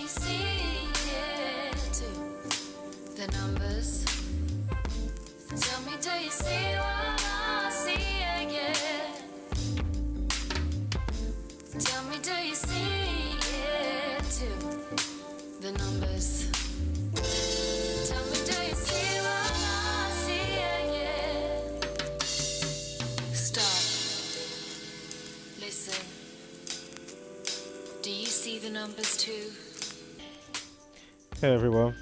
you see it too? The numbers. Tell me, do you see what I see again? Tell me, do you see it too? The numbers. Tell me, do you see what I see again? Stop. Listen. Do you see the numbers too? Hey everyone,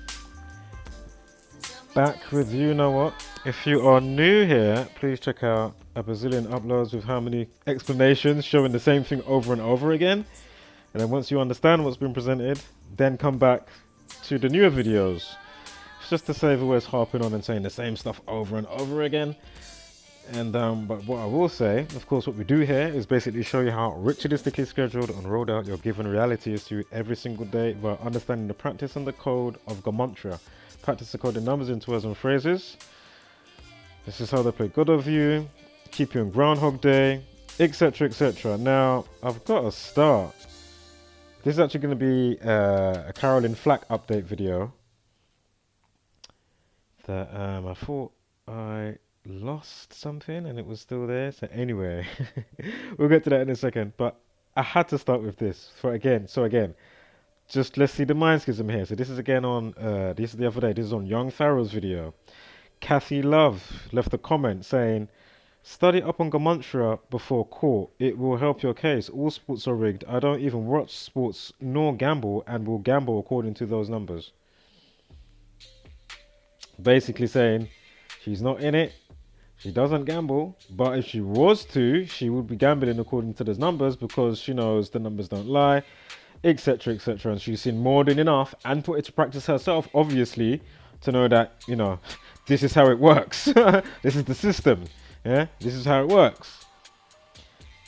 back with you know what. If you are new here, please check out a bazillion uploads with how many explanations showing the same thing over and over again. And then once you understand what's been presented, then come back to the newer videos. It's just to save always harping on and saying the same stuff over and over again. And but what I will say, of course, what we do here is basically show you how ritualistically scheduled and rolled out your given reality is to you every single day by understanding the practice and the code of Gematria. Practice the code in numbers into words and phrases. This is how they play God of you, keep you on Groundhog Day, etc, etc. Now, I've got to start. This is actually going to be a Carolyn Flack update video that I thought I lost something and it was still there. So anyway, we'll get to that in a second. But I had to start with this for again. So again, just let's see the mind schism here. So this is again on this is the other day. This is on Young Pharaoh's video. Kathy Love left a comment saying, "Study up on Gematria before court. It will help your case. All sports are rigged. I don't even watch sports nor gamble and will gamble according to those numbers." Basically saying she's not in it. She doesn't gamble, but if she was to, she would be gambling according to those numbers because she knows the numbers don't lie, etc, etc. And she's seen more than enough and put it to practice herself, obviously, to know that, you know, this is how it works. This is the system. Yeah, this is how it works.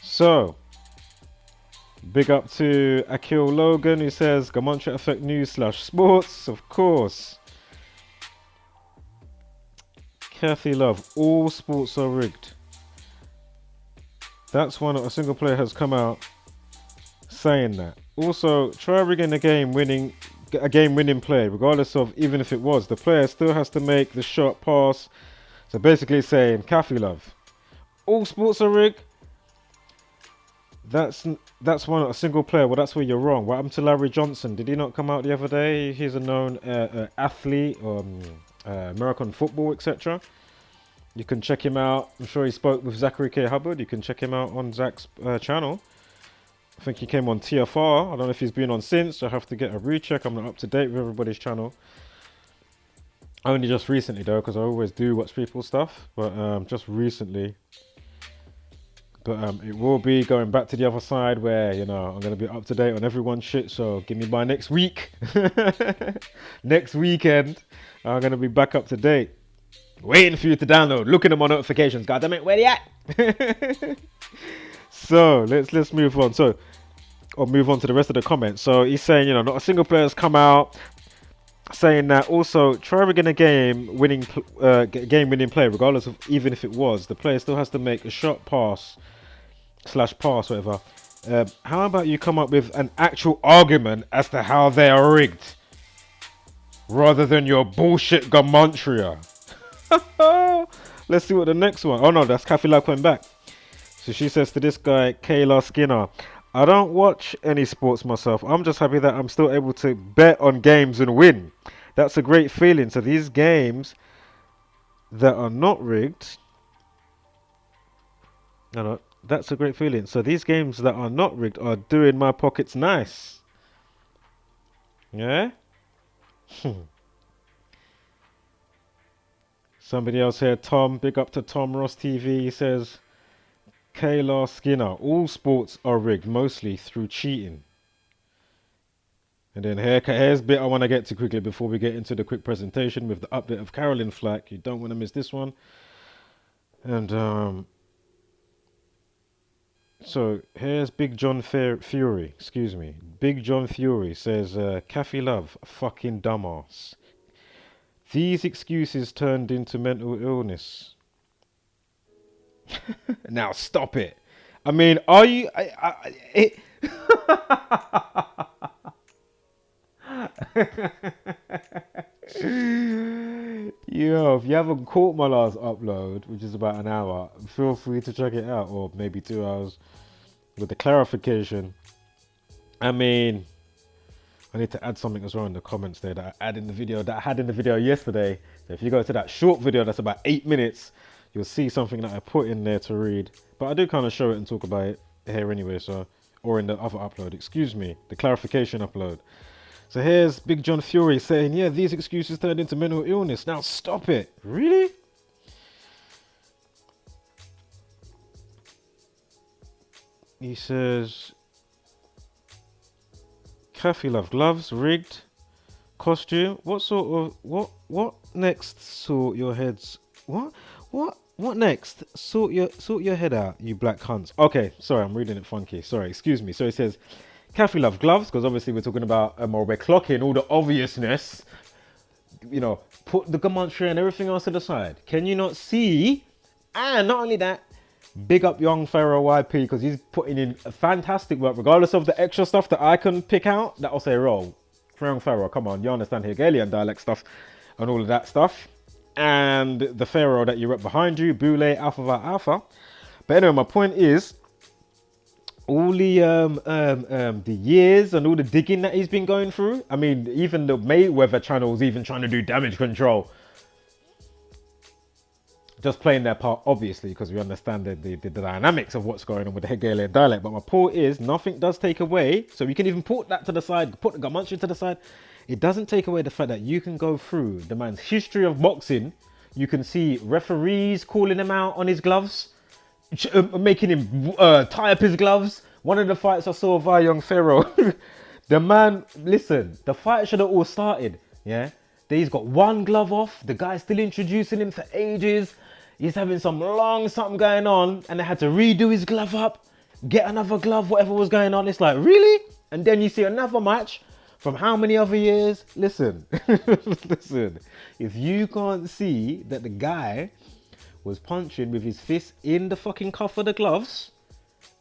So, big up to Akil Logan who says GematriaEffect.News /sports, of course. Kathy Love, all sports are rigged. That's one that a single player has come out saying that. Also, try rigging a game winning play, regardless of even if it was. The player still has to make the shot pass. So basically saying, Kathy Love, all sports are rigged. That's one a single player. Well, that's where you're wrong. What happened to Larry Johnson? Did he not come out the other day? He's a known athlete, American football, etc. You can check him out. I'm sure he spoke with Zachary K. Hubbard. You can check him out on Zach's channel. I think he came on TFR. I don't know if he's been on since. I have to get a recheck. I'm not up to date with everybody's channel. Only just recently though, because I always do watch people's stuff. But just recently. But it will be going back to the other side where, you know, I'm going to be up to date on everyone's shit. So give me by next week. Next weekend, I'm going to be back up to date. Waiting for you to download. Looking at my notifications. God damn it, where they at? So let's move on. Or move on to the rest of the comments. So he's saying, you know, not a single player has come out saying that. Also, try rigging a game winning play, regardless of even if it was. The player still has to make a shot pass /pass, whatever. How about you come up with an actual argument as to how they are rigged, rather than your bullshit Gematria. Let's see what the next one. Oh no, that's Kathy Love coming back. So she says to this guy, Kayla Skinner, "I don't watch any sports myself. I'm just happy that I'm still able to bet on games and win. That's a great feeling. So these games that are not rigged, no, that's a great feeling. So these games that are not rigged are doing my pockets nice." Yeah? Somebody else here, Tom, big up to Tom Ross TV, he says, Kayla Skinner, all sports are rigged, mostly through cheating. And then here's a bit I want to get to quickly before we get into the quick presentation with the update of Carolyn Flack. You don't want to miss this one. And so here's Big John Fury, excuse me. Big John Fury says, Kathy Love, fucking dumbass. These excuses turned into mental illness. Now stop it. I mean, are you... Yo, if you haven't caught my last upload, which is about an hour, feel free to check it out, or maybe 2 hours with the clarification. I mean, I need to add something as well in the comments there that I had in the video yesterday. So if you go to that short video that's about 8 minutes, you'll see something that I put in there to read. But I do kind of show it and talk about it here anyway, so, or in the other upload, excuse me, the clarification upload. So here's Big John Fury saying, yeah, these excuses turned into mental illness. Now stop it. Really? He says, Kathy love gloves, rigged, costume. What sort of, what next sort your heads, what next? Sort your head out, you black cunts. Okay, sorry, I'm reading it funky. Sorry, excuse me. So it says, Kathy love gloves, because obviously we're talking about, or we're clocking all the obviousness. You know, put the Gematria and everything else to the side. Can you not see? And not only that, big up young Pharaoh YP, because he's putting in a fantastic work, regardless of the extra stuff that I can pick out. That I'll say, roll. Young Pharaoh, come on, you understand Hegelian dialect stuff and all of that stuff. And the Pharaoh that you rep behind you, Boule, Alpha Va Alpha. But anyway, my point is, all the years and all the digging that he's been going through. I mean, even the Mayweather channel's even trying to do damage control. Just playing their part, obviously, because we understand the dynamics of what's going on with the Hegelian dialect. But my point is, nothing does take away. So we can even put that to the side, put the Gematria to the side. It doesn't take away the fact that you can go through the man's history of boxing. You can see referees calling him out on his gloves, making him tie up his gloves. One of the fights I saw via young Pharaoh, the man, listen, the fight should have all started, yeah? He's got one glove off, the guy's still introducing him for ages. He's having some long something going on, and they had to redo his glove up, get another glove, whatever was going on. It's like, really? And then you see another match from how many other years? Listen, listen, if you can't see that the guy was punching with his fist in the fucking cuff of the gloves,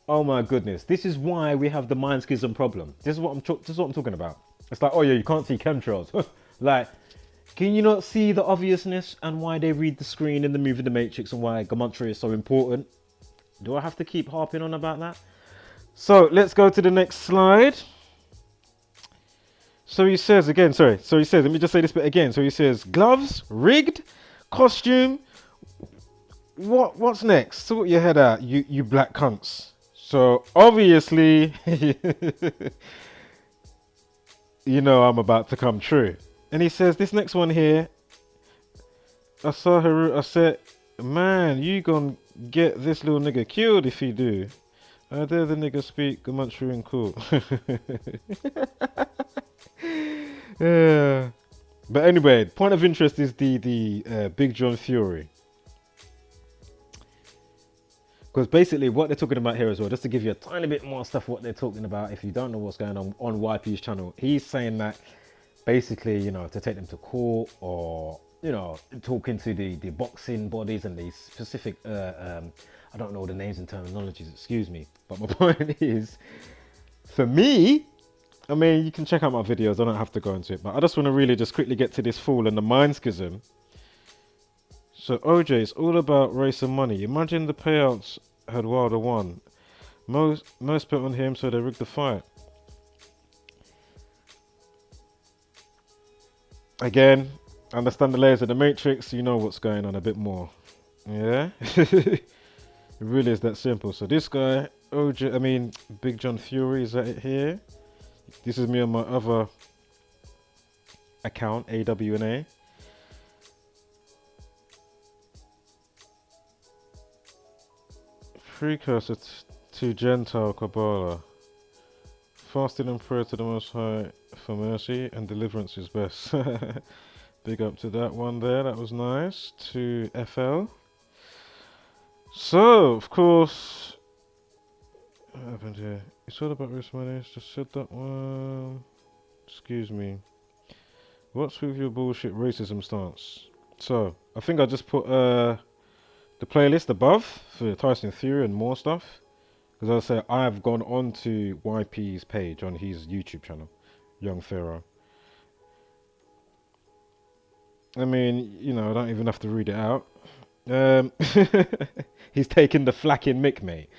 oh my goodness, this is why we have the mind schism problem. This is what I'm talking about. It's like, oh yeah, you can't see chemtrails. Like, can you not see the obviousness and why they read the screen in the movie The Matrix and why Gematria is so important? Do I have to keep harping on about that? So let's go to the next slide. So he says again, sorry. So he says, let me just say this bit again. So he says, gloves, rigged, costume. What's next? Sort your head out, you black cunts. So obviously, you know I'm about to come true. And he says, this next one here, I saw her, I said, man, you gonna get this little nigga killed if you do. I dare the nigga speak Gematria cool. Yeah. But anyway, point of interest is the Big John Fury. Because basically what they're talking about here as well, just to give you a tiny bit more stuff what they're talking about, if you don't know what's going on YP's channel, he's saying that basically, you know, to take them to court or, you know, talking to the boxing bodies and the specific, I don't know the names and terminologies, excuse me. But my point is, for me, I mean, you can check out my videos, I don't have to go into it, but I just want to really just quickly get to this fool and the mind schism. So OJ, it's all about race and money. Imagine the payouts had Wilder won. Most bet on him, so they rigged the fight. Again, understand the layers of the Matrix, you know what's going on a bit more. Yeah? It really is that simple. So this guy, OJ, I mean, Big John Fury, is that it here? This is me on my other account, AWNA. Precursor to Gentile Kabbalah. Fasting and prayer to the Most High for mercy and deliverance is best. Big up to that one there, that was nice. To FL. So, of course, what happened here? It's all about risk money, just said that one. Excuse me. What's with your bullshit racism stance? So, I think I just put the playlist above for Tyson Fury and more stuff. Because as I say, I've gone on to YP's page on his YouTube channel, Young Pharaoh. I mean, you know, I don't even have to read it out. Um, he's taking the Flack in Mick, mate.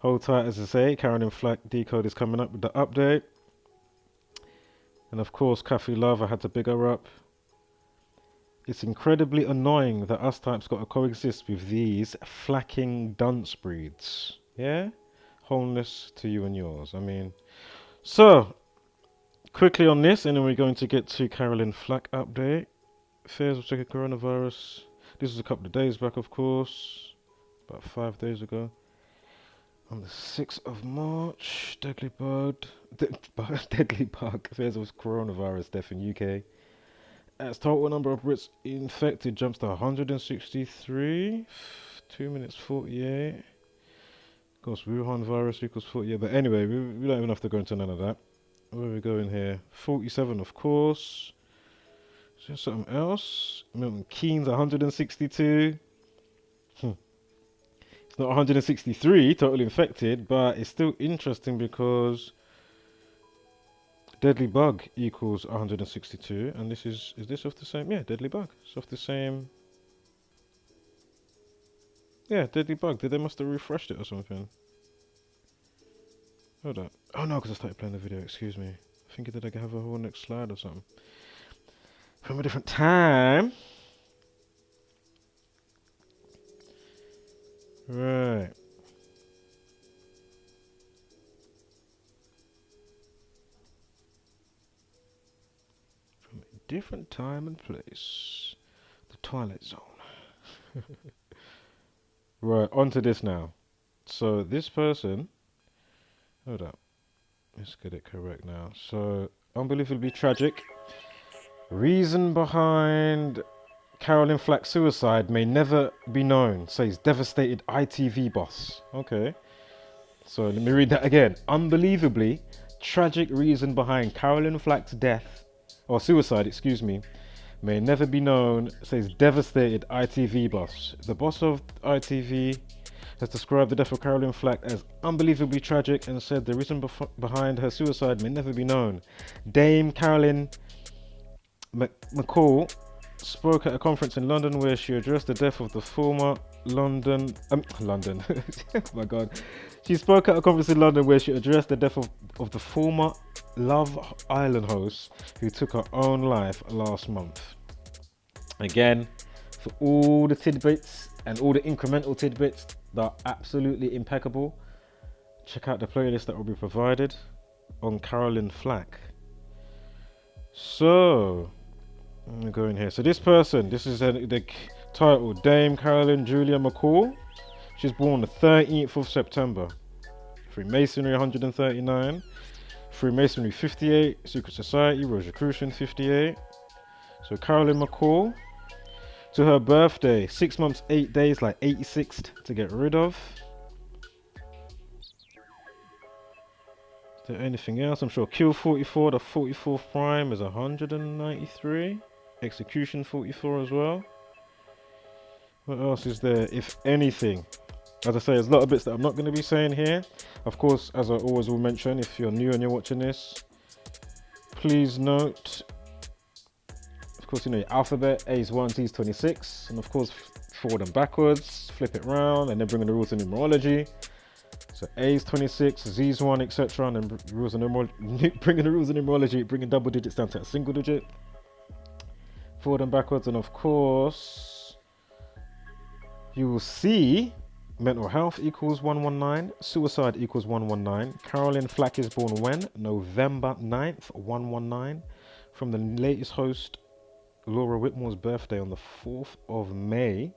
Hold tight, as I say. Carolyn Flack Decode is coming up with the update. And of course, Cafe Lava had to big her up. It's incredibly annoying that us types got to coexist with these flacking dunce breeds. Yeah? Wholeness to you and yours. I mean, so quickly on this, and then we're going to get to Carolyn Flack update. Fears of checking coronavirus. This was a couple of days back, of course, about 5 days ago. On the 6th of March, deadly bug. Fears of coronavirus death in UK. As total number of Brits infected jumps to 163. 2 minutes 48. Of course, Wuhan virus equals 48. But anyway, we don't even have to go into none of that. Where are we going here? 47, of course. Is there something else? Milton Keynes, 162. It's not 163 total infected, but it's still interesting because deadly bug equals 162, and this is this off the same? Yeah, deadly bug. It's off the same. Yeah, deadly bug. They must have refreshed it or something. Hold up. Oh no, because I started playing the video. Excuse me. I think did I have a whole next slide or something from a different time? Right. From a different time and place. The Twilight Zone. Right, on to this now. So this person, hold up, let's get it correct now. So, unbelievably tragic. Reason behind Carolyn Flack's suicide may never be known, says devastated ITV boss. Okay, so let me read that again. Unbelievably tragic reason behind Carolyn Flack's death, or suicide, excuse me, may never be known, says devastated ITV boss. The boss of ITV has described the death of Carolyn Flack as unbelievably tragic and said the reason behind her suicide may never be known. Dame Carolyn McCall spoke at a conference in London where she addressed the death of the former London. Oh my God. She spoke at a conference in London where she addressed the death of the former Love Island host who took her own life last month. Again, for all the tidbits and all the incremental tidbits that are absolutely impeccable, check out the playlist that will be provided on Carolyn Flack. So, I'm going to go in here. So this person, this is the title, Dame Carolyn Julia McCall. She's born the 13th of September. Freemasonry 139. Freemasonry 58. Secret Society, Rosicrucian 58. So Carolyn McCall. To her birthday, 6 months, 8 days, like 86 to get rid of. Is there anything else? I'm sure Kill 44, the 44th prime is 193. Execution 44 as well. What else is there, if anything? As I say, there's a lot of bits that I'm not going to be saying here. Of course, as I always will mention, if you're new and you're watching this, please note, of course, you know, your alphabet, A's 1, T's 26, and of course, forward and backwards, flip it round, and then bring in the rules of numerology. So A's 26, Z's 1, etc., and then rules of bringing the rules of numerology, bringing double digits down to a single digit. Forward and backwards, and of course, you will see mental health equals 119, suicide equals 119. Carolyn Flack is born when? November 9th, 119. From the latest host, Laura Whitmore's birthday on the 4th of May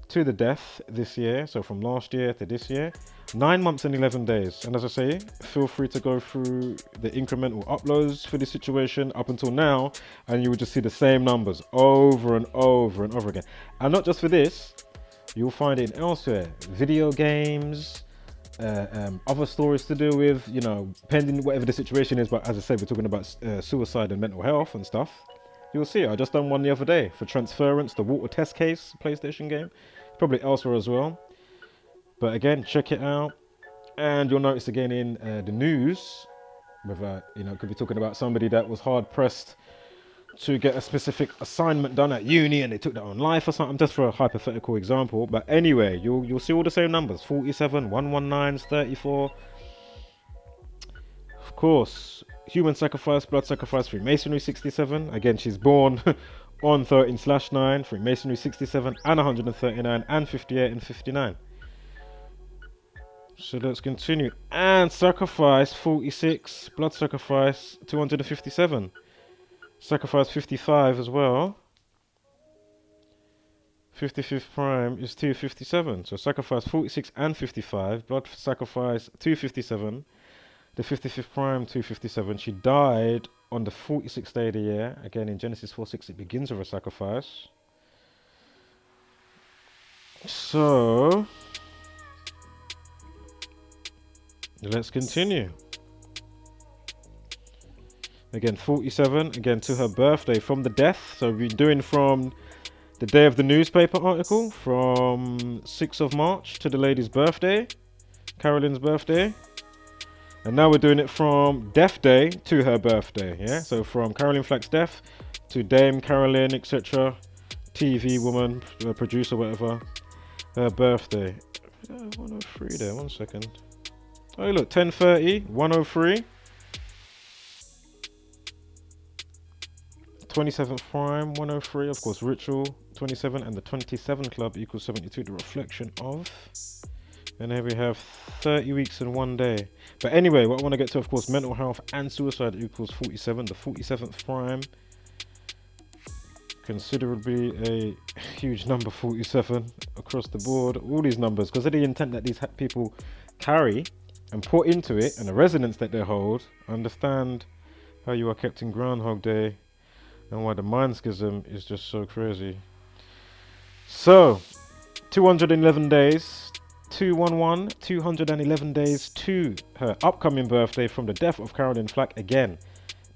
to the death this year. So from last year to this year, 9 months and 11 days. And as I say, feel free to go through the incremental uploads for this situation up until now, and you will just see the same numbers over and over and over again. And not just for this, you'll find it elsewhere. Video games, other stories to do with, you know, pending whatever the situation is. But as I said, we're talking about suicide and mental health and stuff. You'll see it. I just done one the other day for Transference, the water test case PlayStation game. Probably elsewhere as well. But again, check it out. And you'll notice again in the news, whether, you know, could be talking about somebody that was hard pressed to get a specific assignment done at uni and they took their own life or something, just for a hypothetical example. But anyway, you'll see all the same numbers: 47, 119s, 34. Of course, human sacrifice, blood sacrifice, Freemasonry 67. Again, she's born on 13/9, Freemasonry 67 and 139 and 58 and 59. So let's continue. And sacrifice 46, blood sacrifice 257. Sacrifice 55 as well. 55th prime is 257. So sacrifice 46 and 55. Blood sacrifice 257. The 55th prime 257. She died on the 46th day of the year. Again, in Genesis 4:6, it begins with a sacrifice. So let's continue. Again, 47, again to her birthday from the death. So we're doing from the day of the newspaper article, from 6th of March to the lady's birthday, Carolyn's birthday. And now we're doing it from death day to her birthday, yeah? So from Carolyn Flack's death to Dame Carolyn, etc., TV woman, producer, whatever, her birthday. 103 there, 1 second. Oh look, 10:30, 103. 27th prime, 103, of course, ritual, 27, and the 27 club equals 72, the reflection of. And here we have 30 weeks and 1 day. But anyway, what I want to get to, of course, mental health and suicide equals 47, the 47th prime. Considerably a huge number, 47, across the board. All these numbers, because of the intent that these people carry and put into it, and the resonance that they hold. Understand how you are kept in Groundhog Day, and why the mind schism is just so crazy. So, 211 days, 211, 211 days to her upcoming birthday from the death of Carolyn Flack. Again,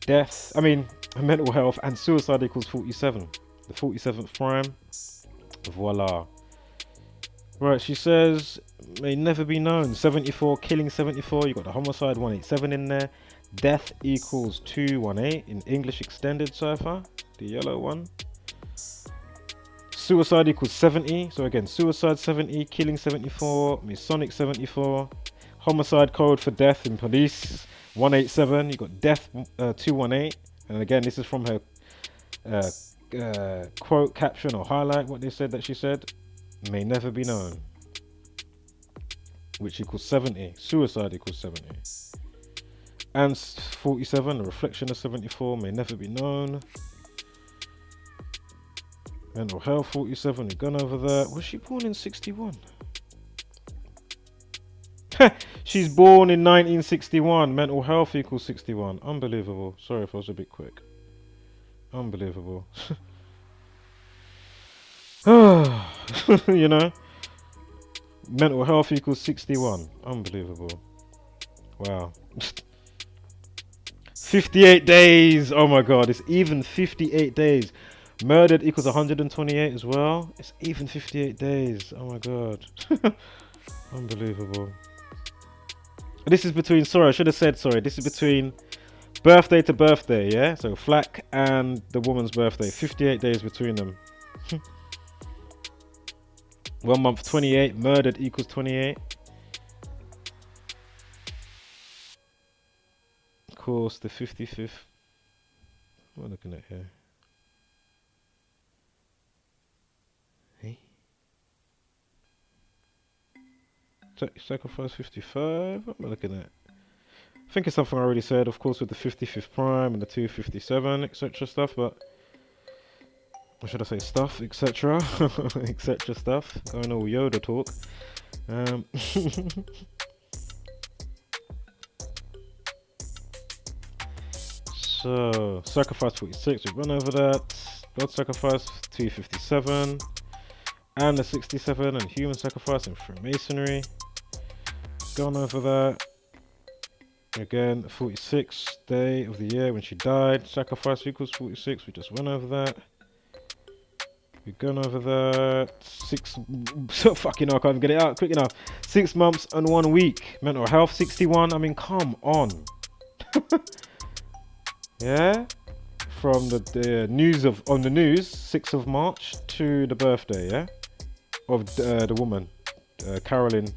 mental health and suicide equals 47. The 47th prime. Voila. Right, she says, may never be known. 74, killing 74. You got the homicide 187 in there. Death equals 218 in English extended cipher, the yellow one. Suicide equals 70. So again, suicide 70, killing 74, Masonic 74. Homicide code for death in police 187. You got death 218. And again, this is from her quote, caption, or highlight, what they said that she said. May never be known, which equals 70. Suicide equals 70. And 47, the reflection of 74, may never be known. Mental health 47, we've gone over that. Was she born in 61? She's born in 1961. Mental health equals 61. Unbelievable. Sorry if I was a bit quick. Unbelievable. You know, mental health equals 61. Unbelievable. Wow. 58 days. Oh my god, it's even 58 days. Murdered equals 128 as well. It's even 58 days. Oh my god. Unbelievable. This is between, sorry, I should have said, sorry, this is between birthday to birthday, yeah? So Flack and the woman's birthday. 58 days between them. 1 month 28. Murdered equals 28. Of course, the 55th. What am I looking at here? Hey? Sacrifice 55. What am I looking at? I think it's something I already said, of course, with the 55th prime and the 257, etc. stuff, but. Or should I say stuff, etc. etc. stuff. Going all Yoda talk. So, sacrifice 46, we've run over that. Blood sacrifice 257. And the 67, and human sacrifice and Freemasonry. Gone over that. Again, 46th day of the year when she died. Sacrifice equals 46, we just went over that. We've gone over that. Fucking hell, I can't even get it out quick enough. 6 months and 1 week. Mental health 61. I mean, come on. Yeah? from the news of on the news, 6th of March to the birthday, yeah, of the woman, Carolyn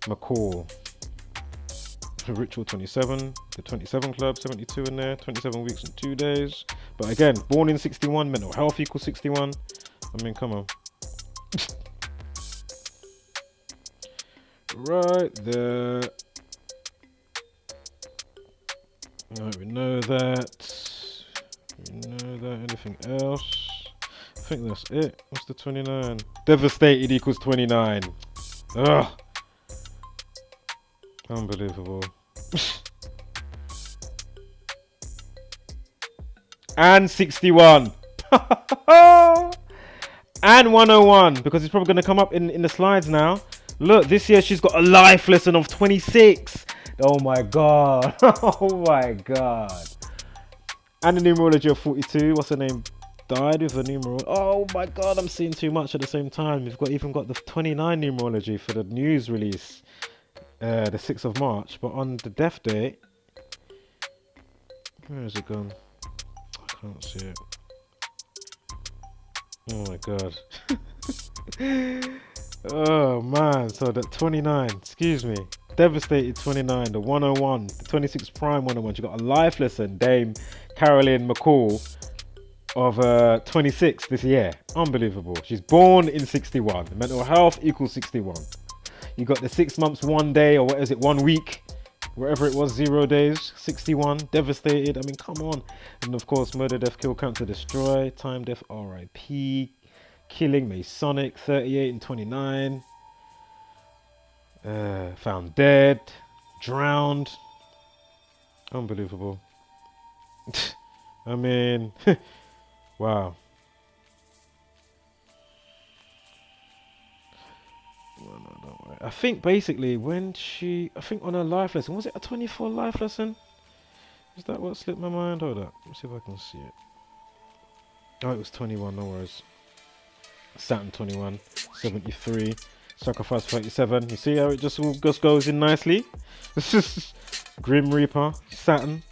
McCall. Ritual 27, the 27 Club, 72 in there, 27 weeks and 2 days. But again, born in 61, mental health equals 61. I mean, come on. Right there. Right, we know that. We know that. Anything else? I think that's it. What's the 29? Devastated equals 29. Ugh. Unbelievable. And 61. And 101, because it's probably going to come up in the slides now. Look, this year she's got a life lesson of 26. Oh my god. Oh my god. And the numerology of 42. What's her name? Died with a numeral. Oh my god, I'm seeing too much at the same time. We've even got the 29 numerology for the news release. The 6th of March. But on the death date... Where has it gone? I can't see it. Oh my god. Oh man, so that 29, excuse me, devastated 29, the 101, the 26 prime 101, she got a life lesson, Dame Carolyn McCall of 26 this year. Unbelievable. She's born in 61. Mental health equals 61. You got the 6 months, 1 day, or what is it, 1 week, wherever it was, 0 days, 61, devastated. I mean, come on. And of course, murder, death, kill, cancer, destroy, time, death, RIP. Killing, Masonic, 38 and 29. Found dead, drowned. Unbelievable. I mean, wow. No, don't worry. I think basically when I think on her life lesson, was it a 24 life lesson? Is that what slipped my mind? Hold up, let me see if I can see it. Oh, it was 21, no worries. Saturn 21, 73, Sacrifice 37. You see how it just all goes in nicely? Grim Reaper, Saturn.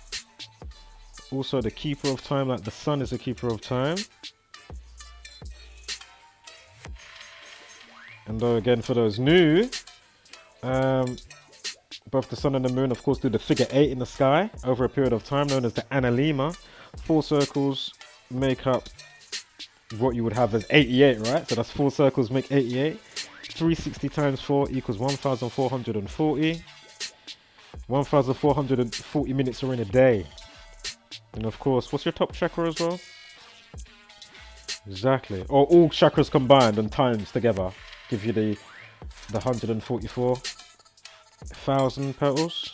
Also the Keeper of Time, like the Sun is the Keeper of Time. And though again for those new, both the Sun and the Moon of course do the figure 8 in the sky over a period of time known as the Analema. 4 circles make up what you would have as 88, right? So that's 4 circles make 88. 360 times 4 equals 1440. 1440 minutes are in a day. And of course, what's your top chakra as well? Exactly. Or all chakras combined and times together give you the 144,000 petals.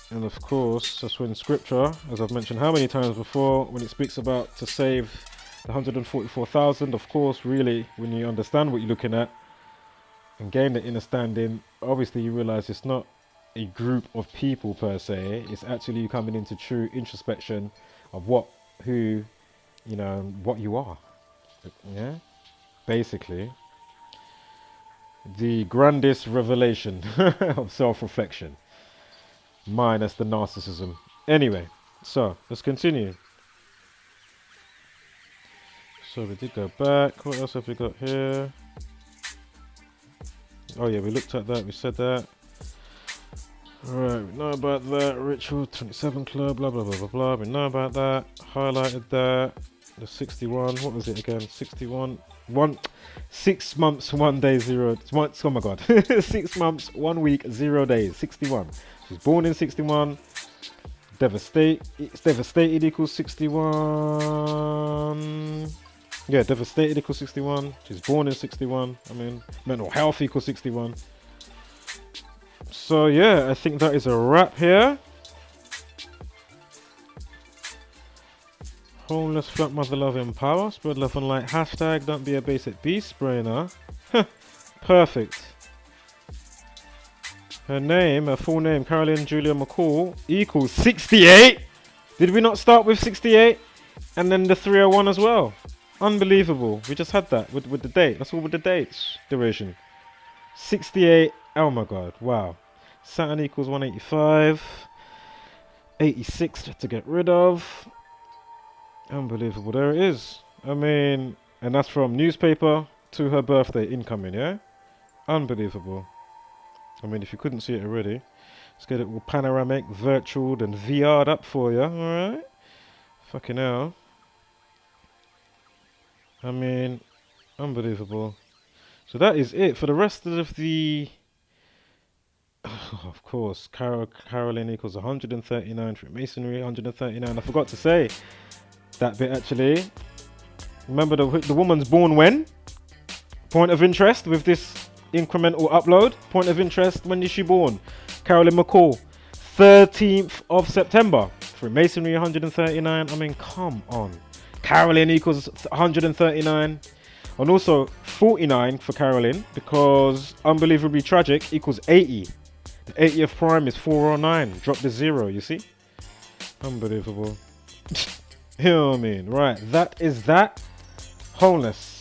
And of course, that's when scripture, as I've mentioned how many times before, when it speaks about to save the 144,000, of course, really, when you understand what you're looking at and gain the understanding, obviously you realize it's not a group of people per se, it's actually you coming into true introspection of what you are. Yeah, basically, the grandest revelation of self-reflection. Minus the narcissism. Anyway, so let's continue. So we did go back. What else have we got here? Oh yeah, we looked at that. We said that. Alright, we know about that. Ritual 27 Club. Blah blah blah blah blah. We know about that. Highlighted that. The 61. What was it again? 61. 6 months, 1 day, 0. Oh my god. 6 months, 1 week, 0 days. 61. She's born in 61. Devastated equals 61. Yeah, devastated equals 61. She's born in 61. I mean, mental health equals 61. So yeah, I think that is a wrap here. Homeless flat mother love empower. Spread love and light. Hashtag don't be a basic beast brainer. Perfect. Her name, her full name, Carolyn Julia McCall, equals 68. Did we not start with 68? And then the 301 as well. Unbelievable. We just had that with the date. That's all with the dates. Duration. 68. Oh my god. Wow. Saturn equals 185. 86 to get rid of. Unbelievable. There it is. I mean, and that's from newspaper to her birthday incoming, yeah? Unbelievable. I mean, if you couldn't see it already, let's get it all panoramic, virtual, and VR'd up for you, alright? Fucking hell. I mean, unbelievable. So that is it for the rest of the... of course, Caroline equals 139 for masonry, 139. I forgot to say that bit actually. Remember the woman's born when? Point of interest with this incremental upload. Point of interest, when is she born? Carolyn McCall, 13th of September. Freemasonry 139. I mean, come on. Carolyn equals 139. And also 49 for Carolyn, because unbelievably tragic equals 80. The 80th prime is 409. Drop the 0, you see? Unbelievable. You know what I mean? Right, that is that. Homeless.